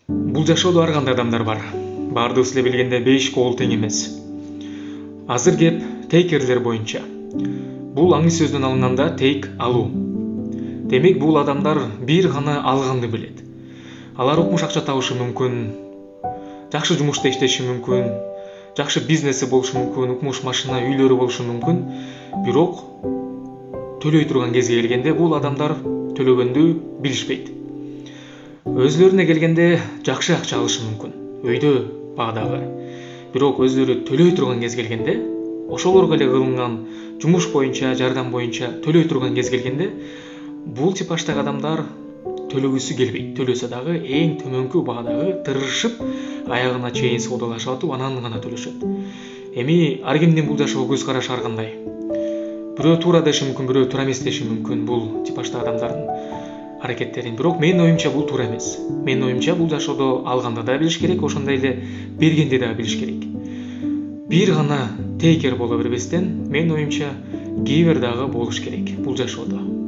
Бул жашоодо ар кандай адамдар бар. Баардыгыбыз эле билгендей 5 кол тең эмес. Азыр кеп тейкерлер боюнча. Бул аңыз сөздөн алынганда тейк алуу. Демек бул адамдар бир гана алганды билет. Алар укмуш акча табышы мүмкүн, жакшы жумушта иштеши мүмкүн, жакшы бизнеси болушу мүмкүн, укмуш машина, үйлөрү болушу мүмкүн. Бирок төлөй турган кезге келгенде бул адамдар төлөгөндү билишпейт. Өзлөрүнө келгенде жакшы акча алышы мүмкүн, өйдө баадагы. Бирок өзлөрү төлөй турган кез келгенде, ошолорго эле кылынган жумуш боюнча, жардам боюнча төлөй турган кез келгенде, бул типаждагы адамдар төлөгүсү келбейт. Төлөсө дагы эң төмөнкү баадагы тырышып, аягына чейин соодалашып атып, анан гана төлөшөт. Эми ар кимдин бул жашоого көз карашы ар кандай. Бирөө туура деши мүмкүн, бирөө туура эмес деши мүмкүн бул типаждагы адамдардын аракеттерин. Бирок менин оюмча бул туура эмес. Менин оюмча бул жашоодо алганды да билиш керек, ошондой эле бергенди да билиш керек. Бир гана тейкер боло бербестен, менин оюмча гивер дагы болуш керек бул жашоодо.